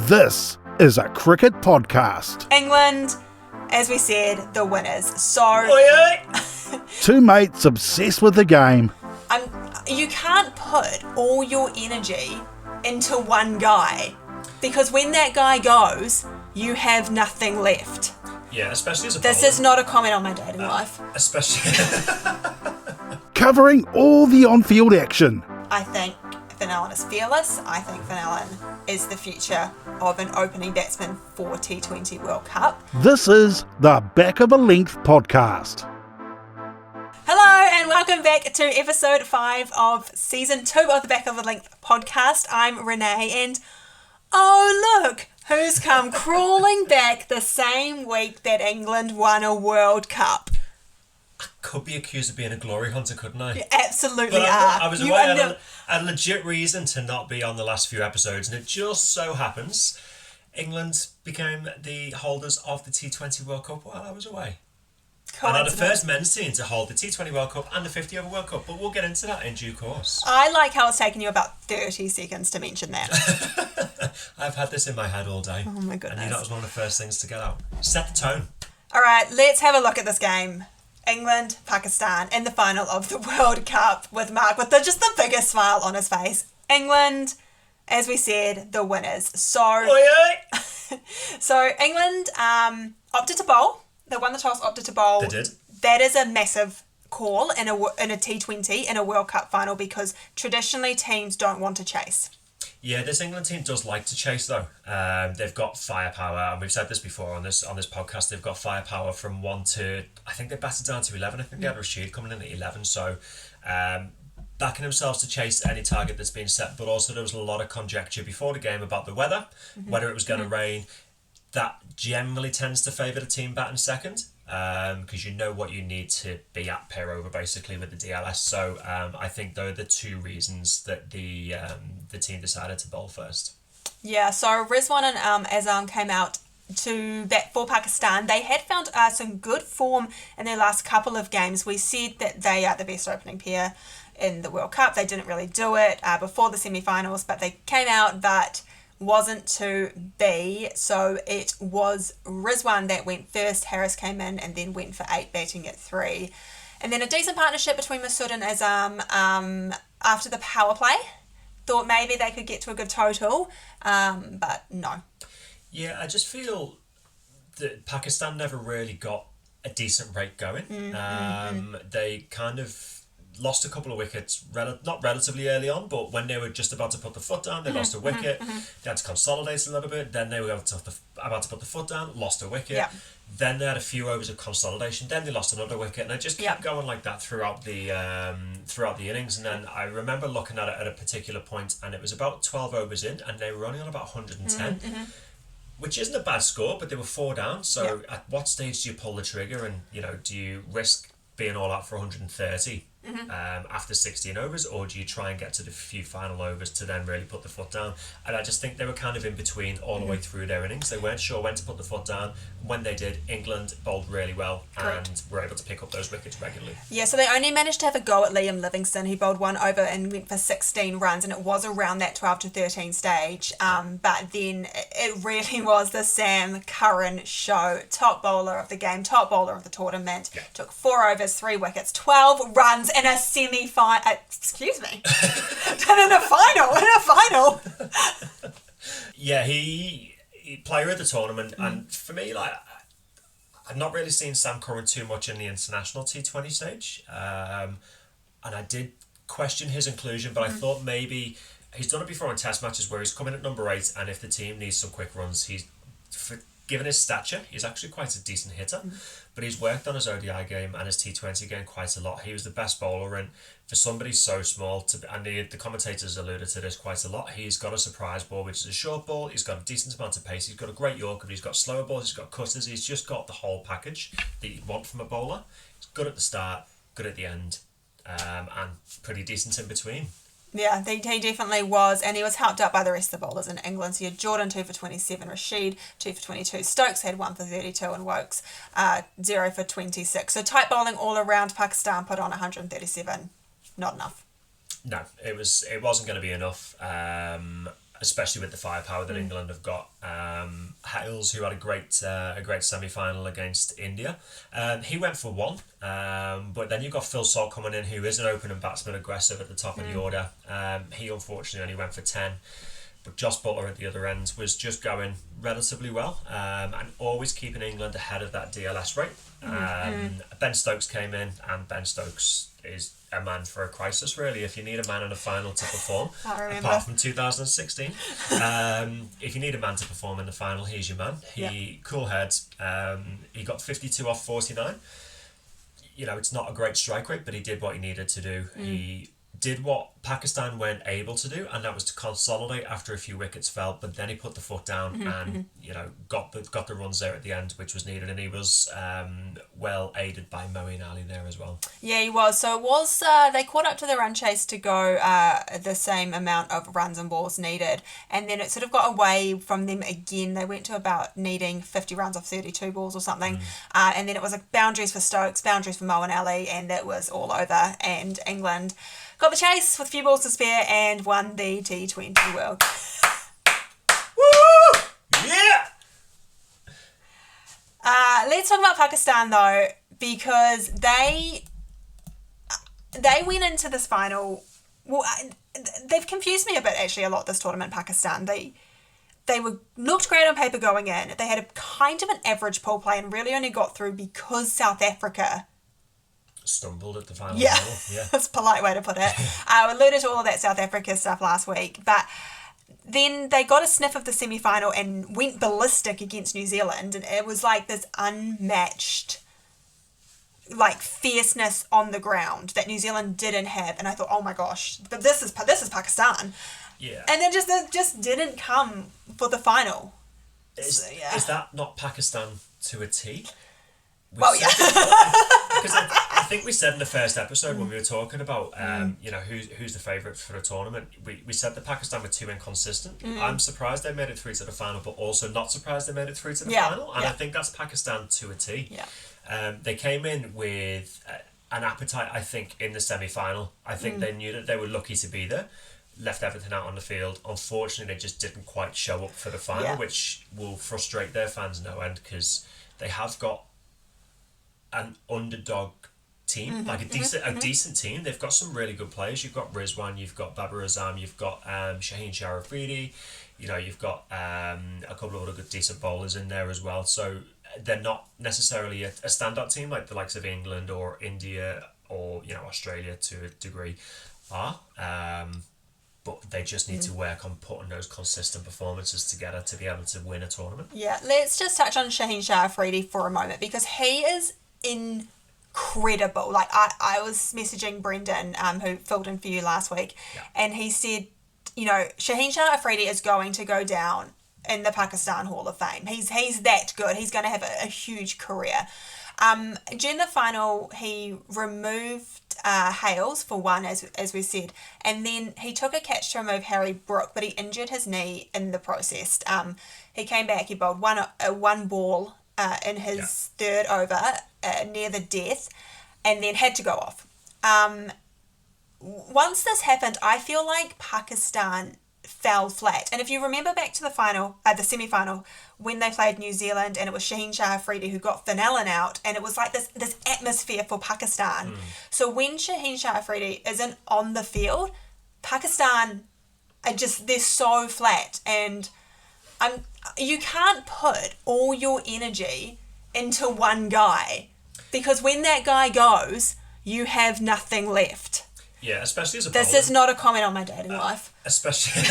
This is a cricket podcast. England, as we said, the winners. So, Two mates obsessed with the game. you can't put all your energy into one guy, because when that guy goes, you have nothing left. Yeah, especially as a This bowler. is not a comment on my dating life. Especially... Covering all the on-field action. I think Van Allen is fearless. I think Van Allen is the future of an opening batsman for T20 World Cup. This is the Back of a Length podcast. Hello and welcome back to episode 5 of season 2 of the Back of a Length podcast. I'm Renee and oh look, who's come crawling back the same week that England won a World Cup. Could be accused of being a glory hunter, couldn't I? You absolutely But are. I was You away. are I no- had a legit reason to not be on the last few episodes, and it just so happens England became the holders of the T20 World Cup while I was away. And are the first men's team to hold the T20 World Cup and the 50 over World Cup, but we'll get into that in due course. I like how it's taken you about 30 seconds to mention that. I've had this in my head all day. Oh my goodness. I knew that was one of the first things to get out. Set the tone. All right, let's have a look at this game. England, Pakistan in the final of the World Cup with Marc with just the biggest smile on his face. England, as we said, the winners. So England opted to bowl. They won the toss, opted to bowl. They did. That is a massive call in a T20 in a World Cup final, because traditionally teams don't want to chase. Yeah, this England team does like to chase though. They've got firepower, and we've said this before on this podcast. They've got firepower from 1 to, I think they batted down to 11. I think they had Rashid coming in at 11. So backing themselves to chase any target that's been set. But also there was a lot of conjecture before the game about the weather, whether it was going to rain. That generally tends to favour the team batting second, because you know what you need to be at pair over basically with the DLS. So I think those are the two reasons that the team decided to bowl first. Yeah, so Rizwan and Azam came out to bat for Pakistan. They had found some good form in their last couple of games. We said that they are the best opening pair in the World Cup. They didn't really do it before the semi-finals, but they came out, but wasn't to be. So it was Rizwan that went first. Harris came in and then went for 8, batting at 3. And then a decent partnership between Masood and Azam after the power play. Thought maybe they could get to a good total, but no. Yeah, I just feel that Pakistan never really got a decent rate going. They kind of lost a couple of wickets, not relatively early on, but when they were just about to put the foot down, they lost a wicket. They had to consolidate a little bit. Then they were about to put the foot down, lost a wicket. Yeah. Then they had a few overs of consolidation. Then they lost another wicket, and it just kept going like that throughout the innings. And then I remember looking at it at a particular point, and it was about 12 overs in, and they were only on about 110. Which isn't a bad score, but they were 4 down. So at what stage do you pull the trigger, and do you risk being all out for 130 after 16 overs, or do you try and get to the few final overs to then really put the foot down? And I just think they were kind of in between all the way through their innings. They weren't sure when to put the foot down. When they did, England bowled really well and were able to pick up those wickets regularly. Yeah, so they only managed to have a go at Liam Livingstone. He bowled 1 over and went for 16 runs, and it was around that 12 to 13 stage. But then it really was the Sam Curran show. Top bowler of the game, top bowler of the tournament. Yeah. Took 4 overs, 3 wickets, 12 runs in a semi-final. Excuse me. in a final. Yeah, he player of the tournament, and for me, like, I've not really seen Sam Curran too much in the international T20 stage, and I did question his inclusion, but I thought maybe he's done it before in test matches where he's come in at number 8, and if the team needs some quick runs, given his stature, he's actually quite a decent hitter, but he's worked on his ODI game and his T20 game quite a lot. He was the best bowler, and for somebody so small, and the commentators alluded to this quite a lot, he's got a surprise ball, which is a short ball. He's got a decent amount of pace. He's got a great Yorker, but he's got slower balls. He's got cutters. He's just got the whole package that you want from a bowler. He's good at the start, good at the end, and pretty decent in between. Yeah, he definitely was, and he was helped out by the rest of the bowlers in England. So you had Jordan 2 for 27, Rashid 2 for 22, Stokes had 1 for 32, and Wokes 0 for 26. So tight bowling all around. Pakistan put on 137. Not enough. No, it wasn't going to be enough. especially with the firepower that England have got. Hales, who had a great semi-final against India, he went for one, but then you've got Phil Salt coming in, who is an opening batsman, aggressive at the top of the order. He unfortunately only went for 10. But Josh Butler at the other end was just going relatively well, and always keeping England ahead of that DLS rate. Ben Stokes came in, and Ben Stokes is a man for a crisis, really. If you need a man in a final to perform, apart from 2016, if you need a man to perform in the final, he's your man. Cool heads. He got 52 off 49. You know, it's not a great strike rate, but he did what he needed to do. He did what Pakistan weren't able to do, and that was to consolidate after a few wickets fell. But then he put the foot down and got the runs there at the end, which was needed, and he was well aided by Moeen Ali there as well. Yeah, he was. So it was they caught up to the run chase to go the same amount of runs and balls needed, and then it sort of got away from them again. They went to about needing 50 runs off 32 balls or something, and then it was like boundaries for Stokes, boundaries for Moeen Ali, and it was all over. And England got the chase with a few balls to spare and won the T20 World Cup. Woo! Yeah! Let's talk about Pakistan though, because they went into this final. Well, they've confused me a bit actually a lot this tournament. Pakistan, they looked great on paper going in. They had a kind of an average pool play and really only got through because South Africa stumbled at the final. Yeah, yeah. That's a polite way to put it. I alluded to all of that South Africa stuff last week, but then they got a sniff of the semi-final and went ballistic against New Zealand, and it was like this unmatched like fierceness on the ground that New Zealand didn't have. And I thought, oh my gosh, but this is Pakistan. Yeah. And then just didn't come for the final. Is that not Pakistan to a T? Well, yeah. Because I think we said in the first episode when we were talking about who's the favourite for the tournament, we said that Pakistan were too inconsistent. I'm surprised they made it through to the final, but also not surprised they made it through to the final. And I think that's Pakistan to a T. Yeah. They came in with an appetite, I think, in the semi-final. I think they knew that they were lucky to be there. Left everything out on the field. Unfortunately, they just didn't quite show up for the final, which will frustrate their fans no end, because they have got an underdog team, like a decent team. They've got some really good players. You've got Rizwan, you've got Babar Azam, you've got Shaheen Shah Afridi, you've got a couple of other good decent bowlers in there as well. So they're not necessarily a standout team like the likes of England or India or Australia to a degree are. But they just need to work on putting those consistent performances together to be able to win a tournament. Yeah, let's just touch on Shaheen Shah Afridi for a moment, because he is incredible. Like I was messaging Brendan, who filled in for you last week, and he said, Shaheen Shah Afridi is going to go down in the Pakistan Hall of Fame. He's that good. He's going to have a huge career. During the final, he removed Hales for one, as we said, and then he took a catch to remove Harry Brook, but he injured his knee in the process. He came back, he bowled one ball in his third over near the death, and then had to go off. Once this happened, I feel like Pakistan fell flat. And if you remember back to the semi-final, when they played New Zealand, and it was Shaheen Shah Afridi who got Fenelon out, and it was like this atmosphere for Pakistan. So when Shaheen Shah Afridi isn't on the field, Pakistan they're so flat, and you can't put all your energy into one guy, because when that guy goes, you have nothing left. Yeah, especially as a bowler. This is not a comment on my dating life. Especially...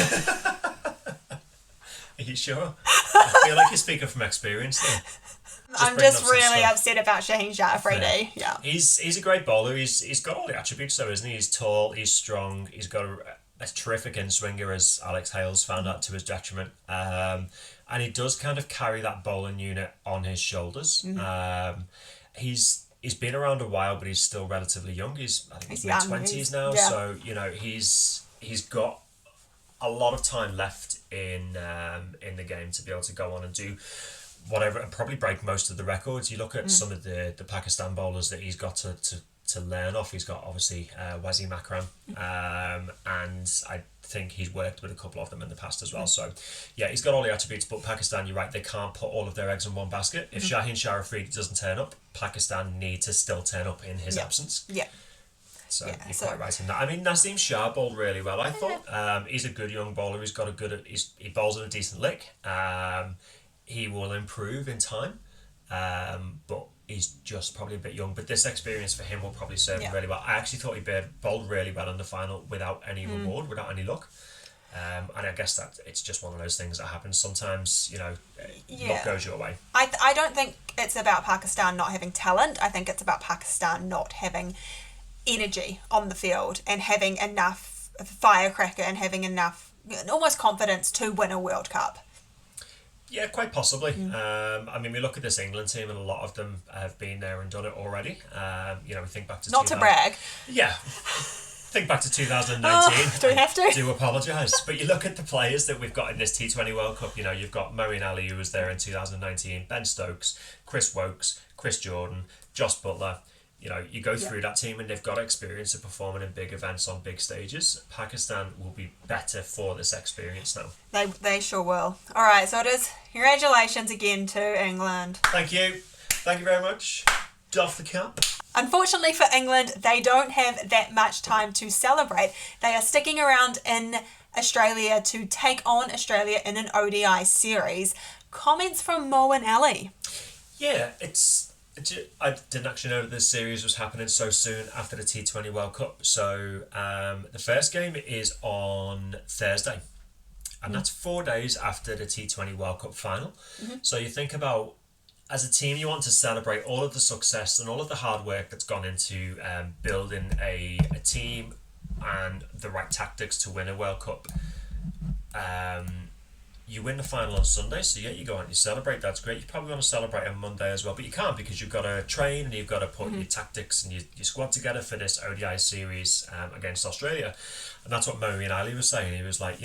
Are you sure? I feel like you're speaking from experience there. I'm just really upset about Shaheen Shah Afridi. Yeah. He's a great bowler. He's got all the attributes though, isn't he? He's tall, he's strong, he's got a terrific in-swinger, as Alex Hales found out to his detriment. And he does kind of carry that bowling unit on his shoulders. He's been around a while, but he's still relatively young. He's mid-20s now, so he's got a lot of time left in the game to be able to go on and do whatever, and probably break most of the records. You look at some of the Pakistan bowlers that he's got to to learn off. He's got obviously Wasim Akram, and I think he's worked with a couple of them in the past as well. So yeah, he's got all the attributes, but Pakistan, you're right, they can't put all of their eggs in one basket. If Shaheen Shah Afridi doesn't turn up, Pakistan need to still turn up in his absence. Yeah. So you're quite right in that. I mean, Naseem Shah bowled really well, I thought. He's a good young bowler. He's got he bowls in a decent lick. He will improve in time, but he's just probably a bit young. But this experience for him will probably serve him really well. I actually thought he bowled really well in the final without any reward, without any luck. And I guess that it's just one of those things that happens sometimes. Luck goes your way. I don't think it's about Pakistan not having talent. I think it's about Pakistan not having energy on the field and having enough firecracker and having enough almost confidence to win a World Cup. Yeah, quite possibly. I mean, we look at this England team and a lot of them have been there and done it already. We think back to... Not to brag. Yeah. Think back to 2019. Do we have to? I do apologise. But you look at the players that we've got in this T20 World Cup, you've got Marine Ali, who was there in 2019, Ben Stokes, Chris Wokes, Chris Jordan, Josh Butler. You go through that team and they've got experience of performing in big events on big stages. Pakistan will be better for this experience now. They sure will. All right, so it is. Congratulations again to England. Thank you. Thank you very much. Doff the cap. Unfortunately for England, they don't have that much time to celebrate. They are sticking around in Australia to take on Australia in an ODI series. Comments from Mo and Ali. Yeah, I didn't actually know that this series was happening so soon after the T20 World Cup. So the first game is on Thursday, and that's 4 days after the T20 World Cup final. So you think about, as a team, you want to celebrate all of the success and all of the hard work that's gone into building a team and the right tactics to win a World Cup. You win the final on Sunday, so yeah, you go out and you celebrate. That's great. You probably want to celebrate on Monday as well, but you can't because you've got to train and you've got to put your tactics and your squad together for this ODI series against Australia. And that's what Marine Ali was saying. He was like,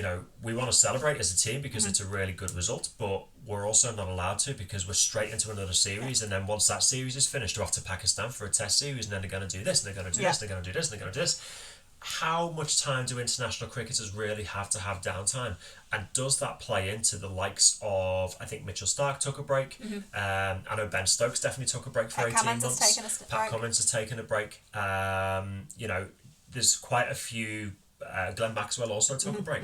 we want to celebrate as a team because it's a really good result, but we're also not allowed to because we're straight into another series. And then once that series is finished, we're off to Pakistan for a test series, and then they're going to do this, and they're going to do this, and they're going to do this, and they're going to do this. How much time do international cricketers really have to have downtime? And does that play into the likes of, I think Mitchell Starc took a break. I know Ben Stokes definitely took a break for 18 months. Pat Cummins has taken a break. There's quite a few, Glenn Maxwell also took a break.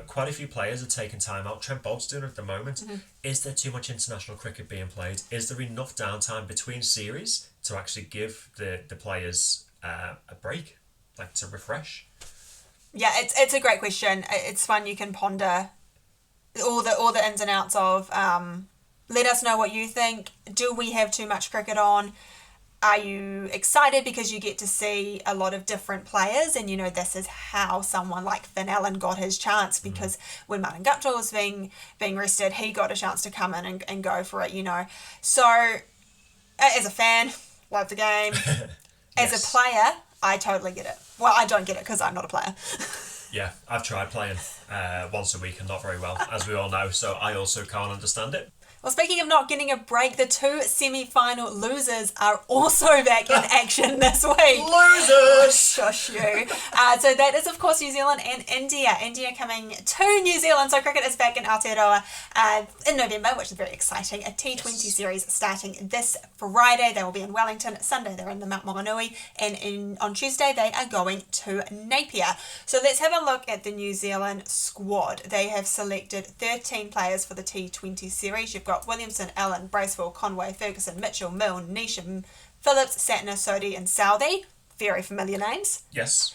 Quite a few players are taking time out. Trent Bolt's doing it at the moment. Is there too much international cricket being played? Is there enough downtime between series to actually give the players a break? Like to refresh? Yeah, it's a great question. It's one you can ponder all the ins and outs of. Let us know what you think. Do we have too much cricket on? Are you excited because you get to see a lot of different players, and this is how someone like Finn Allen got his chance, because when Martin Guptill was being rested, he got a chance to come in and go for it. So as a fan, love the game. As a player, I totally get it. Well, I don't get it because I'm not a player. Yeah, I've tried playing once a week and not very well, as we all know, so I also can't understand it. Well, speaking of not getting a break, the two semi-final losers are also back in action this week. Losers! Shush you. So that is, of course, New Zealand and India. India coming to New Zealand. So cricket is back in Aotearoa in November, which is very exciting. A T20 series starting this Friday. They will be in Wellington. Sunday, they're in the Mount Maunganui. And on Tuesday, they are going to Napier. So let's have a look at the New Zealand squad. They have selected 13 players for the T20 series. You've got Williamson, Allen, Bracewell, Conway, Ferguson, Mitchell, Milne, Neesham, Phillips, Santner, Sodhi and Southey. Very familiar names. Yes.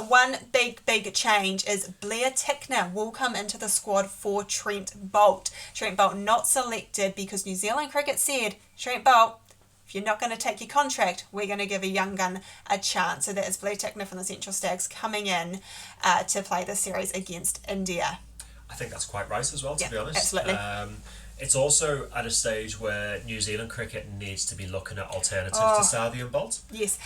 One big change is Blair Tickner will come into the squad for Trent Boult. Trent Boult not selected because New Zealand Cricket said, Trent Boult, if you're not going to take your contract, we're going to give a young gun a chance. So that is Blair Tickner from the Central Stags coming in to play the series against India. I think that's quite right as well, to be honest. Absolutely. It's also at a stage where New Zealand cricket needs to be looking at alternatives to Southee and Bolt. Yes.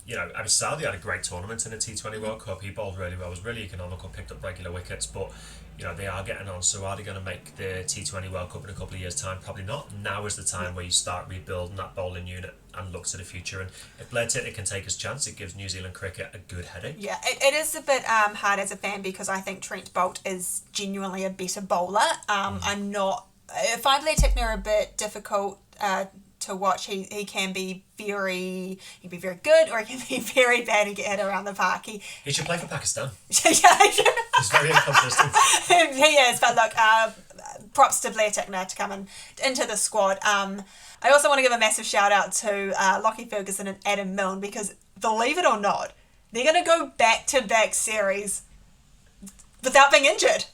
You know, I mean, Southee had a great tournament in the T20 World Cup. He bowled really well, was really economical, picked up regular wickets, but you know, they are getting on. So are they going to make the T20 World Cup in a couple of years' time? Probably not. Now is the time where you start rebuilding that bowling unit and look to the future. And if Blair Tittner can take his chance, it gives New Zealand cricket a good headache. Yeah, it is a bit hard as a fan because I think Trent Boult is genuinely a better bowler. I'm not... I find Blair Tittner a bit difficult to watch. He can be very good, or he can be very bad and get hit around the park. He should play for Pakistan. Yeah, He's very inconsistent. He is, but look, props to Blair Tittner to come into the squad. I also want to give a massive shout out to Lockie Ferguson and Adam Milne, because believe it or not, they're going to go back-to-back series without being injured.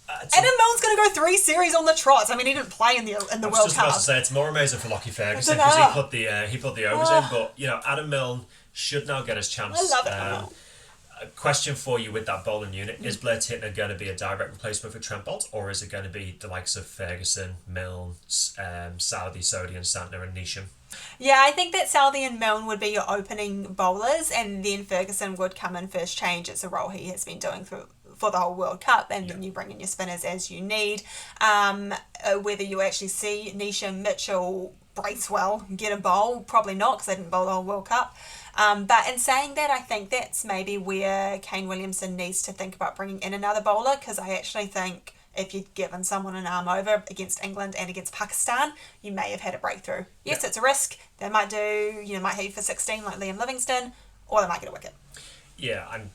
Adam Milne's going to go 3 series on the trot. I mean, he didn't play in the World Cup. I was just about to say, it's more amazing for Lockie Ferguson because he put the overs in. But you know, Adam Milne should now get his chance. I love it. A question for you with that bowling unit: is Blair Tittner going to be a direct replacement for Trent Boult, or is it going to be the likes of Ferguson, Milne, Southee, Sodhi, and Santner and Neesham? Yeah, I think that Southee and Milne would be your opening bowlers, and then Ferguson would come in first change. It's a role he has been doing for the whole World Cup, and then you bring in your spinners as you need. Whether you actually see Neesham, Mitchell, Bracewell get a bowl, probably not, because they didn't bowl the whole World Cup. But in saying that, I think that's maybe where Kane Williamson needs to think about bringing in another bowler, because I actually think if you'd given someone an arm over against England and against Pakistan, you may have had a breakthrough. Yes, it's a might hit you for 16 like Liam Livingstone, or they might get a wicket. Yeah, and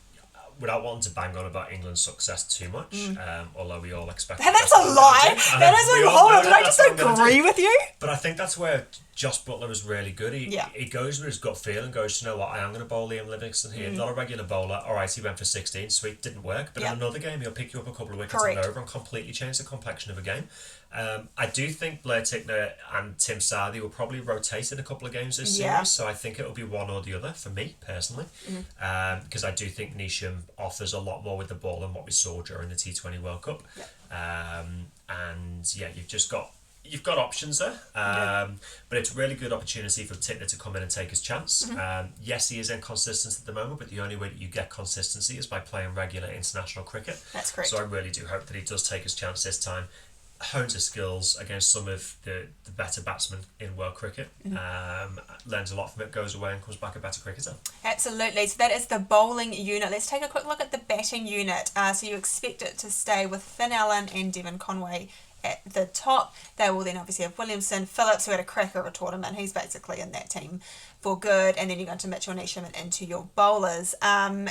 without wanting to bang on about England's success too much, although we all expect... That's a lie! That is a hold on, did I just agree with you? But I think that's where Josh Butler is really good. He goes with his gut feel and goes, you know what, I am going to bowl Liam Livingstone here. Not a regular bowler. Alright, he went for 16, sweet, didn't work. But in another game, he'll pick you up a couple of wickets and over and completely change the complexion of a game. I do think Blair Tittner and Tim Southee will probably rotate in a couple of games this series, so I think it'll be one or the other for me personally, because I do think Neesham offers a lot more with the ball than what we saw during the T20 World Cup. And you've got options there, but it's a really good opportunity for Tittner to come in and take his chance. Yes, he is inconsistent at the moment, but the only way that you get consistency is by playing regular international cricket. That's correct. So I really do hope that he does take his chance this time, hones his skills against some of the better batsmen in world cricket, learns a lot from it, goes away and comes back a better cricketer. Absolutely. So that is the bowling unit. Let's take a quick look at the batting unit. So you expect it to stay with Finn Allen and Devon Conway at the top. They will then obviously have Williamson, Phillips, who had a cracker of a tournament. He's basically in that team for good. And then you go into Mitchell, Neesham and into your bowlers.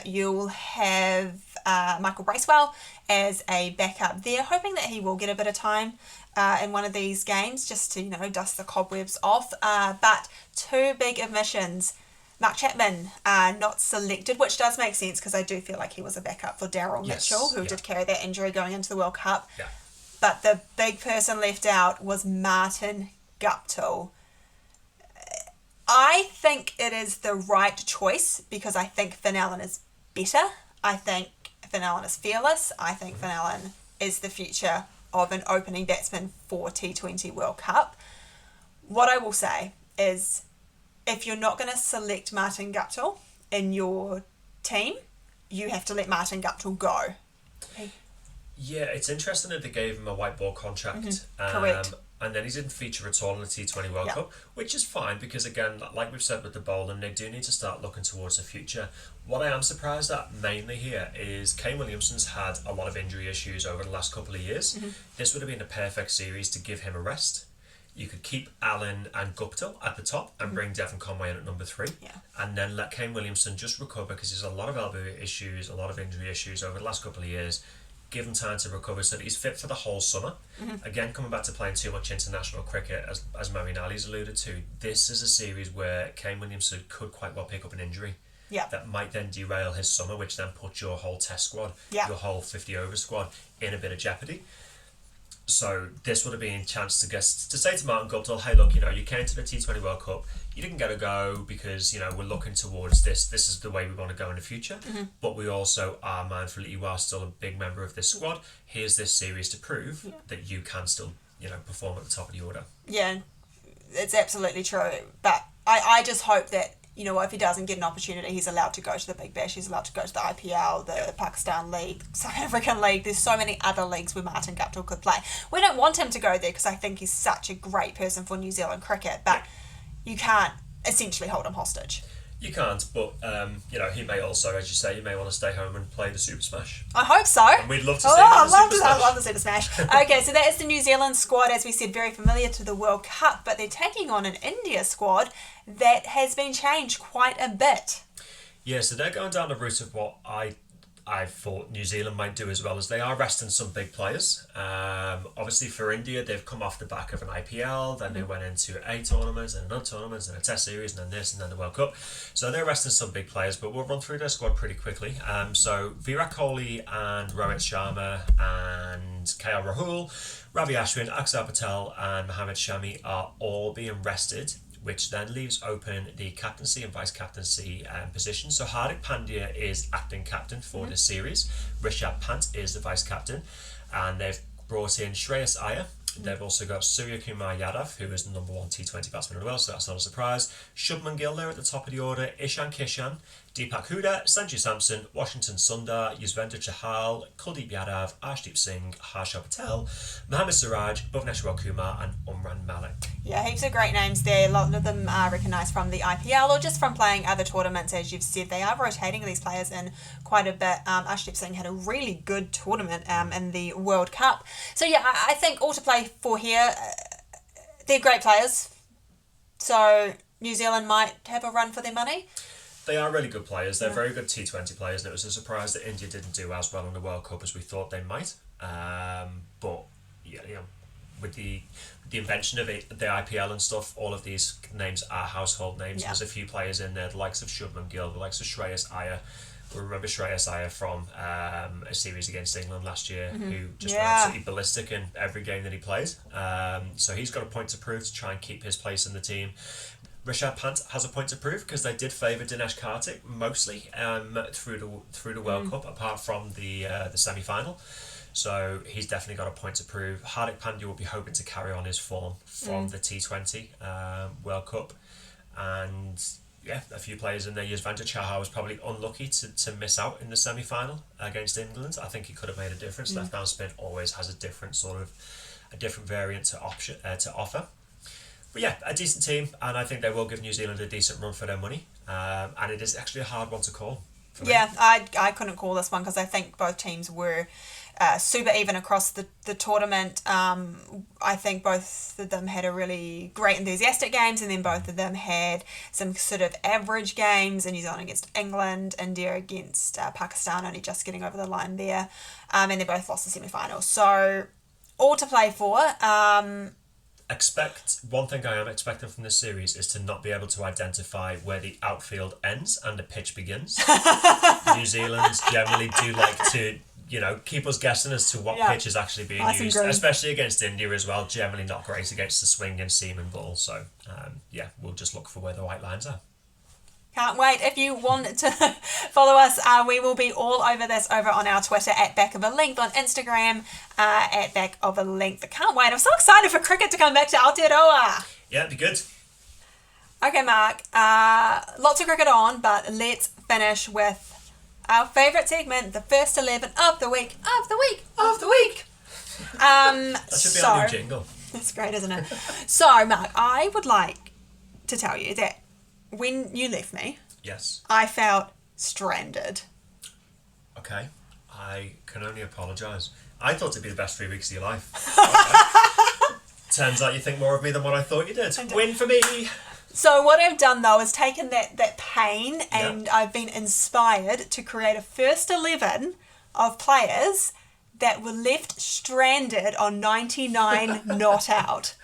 You'll have Michael Bracewell as a backup there, hoping that he will get a bit of time in one of these games just to, dust the cobwebs off. But 2 big omissions. Marc Chapman not selected, which does make sense because I do feel like he was a backup for Daryl Mitchell, who did carry that injury going into the World Cup. Yeah. But the big person left out was Martin Guptill. I think it is the right choice because I think Finn Allen is better. I think Finn Allen is fearless. I think Finn Allen is the future of an opening batsman for T20 World Cup. What I will say is if you're not going to select Martin Guptill in your team, you have to let Martin Guptill go. Yeah, it's interesting that they gave him a white ball contract. Correct. And then he didn't feature at all in the T20 World Cup, which is fine because, again, like we've said with the bowling, they do need to start looking towards the future. What I am surprised at mainly here is Kane Williamson's had a lot of injury issues over the last couple of years. This would have been the perfect series to give him a rest. You could keep Allen and Guptill at the top and bring Devon Conway in at number 3, and then let Kane Williamson just recover because he's a lot of elbow issues, a lot of injury issues over the last couple of years. Give him time to recover so that he's fit for the whole summer. Again, coming back to playing too much international cricket, as Marion Ali's alluded to, this is a series where Kane Williamson could quite well pick up an injury. That might then derail his summer, which then puts your whole test squad, your whole 50 over squad in a bit of jeopardy. So this would have been a chance to say to Martin Guptill, hey look, you came to the T20 World Cup, you didn't get a go because, we're looking towards this is the way we want to go in the future, but we also are mindful that you are still a big member of this squad. Here's this series to prove that you can still perform at the top of the order. Yeah, it's absolutely true. But I just hope that, if he doesn't get an opportunity, he's allowed to go to the Big Bash, he's allowed to go to the IPL, the Pakistan League, South African League. There's so many other leagues where Martin Guptill could play. We don't want him to go there because I think he's such a great person for New Zealand cricket, but you can't essentially hold him hostage. You can't, but he may also, as you say, you may want to stay home and play the Super Smash. I hope so. And we'd love to see him in the Super Smash. I love the Super Smash. Okay, so that is the New Zealand squad, as we said, very familiar to the World Cup, but they're taking on an India squad that has been changed quite a bit. Yeah, so they're going down the route of what I thought New Zealand might do as well, as they are resting some big players. Obviously for India, they've come off the back of an IPL, then they went into a tournament and another tournament and a Test Series and then this and then the World Cup. So they're resting some big players, but we'll run through their squad pretty quickly. So Virat Kohli and Rohit Sharma and KL Rahul, Ravi Ashwin, Akshar Patel and Mohammad Shami are all being rested, which then leaves open the captaincy and vice-captaincy position. So Hardik Pandya is acting captain for this series. Rishabh Pant is the vice-captain. And they've brought in Shreyas Iyer. They've also got Surya Kumar Yadav, who is the number 1 T20 batsman in the world, so that's not a surprise. Shubman Gill there at the top of the order. Ishan Kishan, Deepak Huda, Sanju Samson, Washington Sundar, Yuzvendra Chahal, Kuldeep Yadav, Arshdeep Singh, Harsha Patel, Mohammad Siraj, Bhuvneshwar Kumar and Umran Malik. Yeah, heaps of great names there. A lot of them are recognised from the IPL or just from playing other tournaments, as you've said. They are rotating these players in quite a bit. Arshdeep Singh had a really good tournament in the World Cup. So yeah, I think all to play for here. They're great players. So New Zealand might have a run for their money. They are really good players. They're very good T20 players, and it was a surprise that India didn't do as well in the World Cup as we thought they might. But with the invention of the IPL and stuff, all of these names are household names. Yeah. There's a few players in there, the likes of Shubman Gill, the likes of Shreyas Iyer. We remember Shreyas Iyer from a series against England last year, who just went absolutely ballistic in every game that he played. So he's got a point to prove to try and keep his place in the team. Rishabh Pant has a point to prove because they did favour Dinesh Karthik mostly through the World Cup, apart from the semi-final. So he's definitely got a point to prove. Hardik Pandya will be hoping to carry on his form from the T20 World Cup. And yeah, a few players in there. Yuzvendra Chahal was probably unlucky to miss out in the semi-final against England. I think he could have made a difference. Left-arm spin always has a different variant to offer. But yeah, a decent team, and I think they will give New Zealand a decent run for their money. And it is actually a hard one to call. Yeah, I couldn't call this one because I think both teams were super even across the tournament. I think both of them had a really great enthusiastic games, and then both of them had some sort of average games. New Zealand against England, India against Pakistan, only just getting over the line there. And they both lost the semi-final. So all to play for. One thing I am expecting from this series is to not be able to identify where the outfield ends and the pitch begins. New Zealand generally do like to, keep us guessing as to what pitch is actually being used, especially against India as well. Generally not great against the swing and seam and ball. So, we'll just look for where the white lines are. Can't wait. If you want to follow us, we will be all over this over on our Twitter at Back of a Length, on Instagram at Back of a Length. I can't wait. I'm so excited for cricket to come back to Aotearoa. Yeah, it'd be good. Okay, Mark. Lots of cricket on, but let's finish with our favourite segment, the first 11 of the week. That should be our new jingle. That's great, isn't it? So, Mark, I would like to tell you that when you left me, yes, I felt stranded. Okay, I can only apologise. I thought it'd be the best 3 weeks of your life. Turns out you think more of me than what I thought you did. Win for me. So what I've done though is taken that pain and I've been inspired to create a first 11 of players that were left stranded on 99 not out.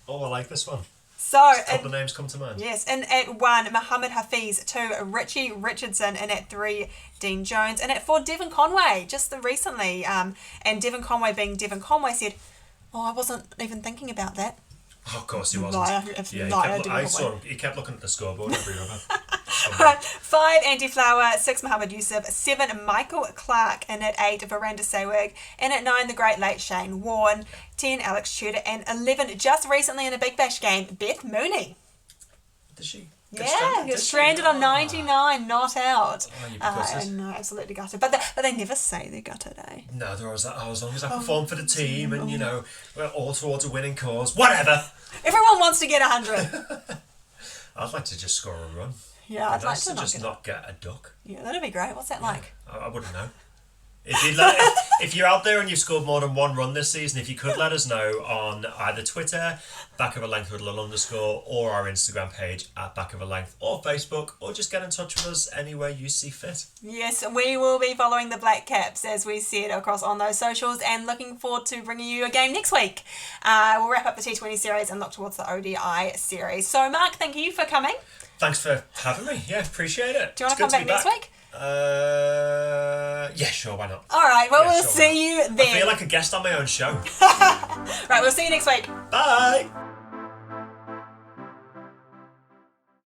Oh, I like this one. So, a couple of names come to mind. Yes, and at 1, Mohammed Hafiz, 2, Richie Richardson, and at 3, Dean Jones, and at 4, Devon Conway, just recently. And Devon Conway being Devon Conway said, I wasn't even thinking about that. Oh, of course he wasn't. I saw him. He kept looking at the scoreboard every over. 5, Andy Flower. 6, Mohammed Yusuf. 7, Michael Clark. And at 8, Veranda Sawig. And at 9, the great late Shane Warne. 10, Alex Tudor. And 11, just recently in a Big Bash game, Beth Mooney. Did she? Yeah, you're stranded on 99, not out. Oh, you'd be gutted. No, absolutely gutted. But they never say they're gutted, eh? No, they're always like, as long as I perform for the team and, we're all towards a winning cause. Whatever. Everyone wants to get 100. I'd like to just score a run. Yeah, I'd like to to just not get a duck. Yeah, that'd be great. What's that like? I wouldn't know. If you're out there and you've scored more than one run this season, if you could let us know on either Twitter, back of a length with a little underscore, or our Instagram page at back of a length, or Facebook, or just get in touch with us anywhere you see fit. Yes, we will be following the Black Caps, as we said, across on those socials, and looking forward to bringing you a game next week. We'll wrap up the T20 series and look towards the ODI series. So, Marc, thank you for coming. Thanks for having me. Yeah, apprate it. Do you want to come back next week? Yeah, sure, why not? All right, well, we'll see you then. I feel like a guest on my own show. Right, we'll see you next week. Bye.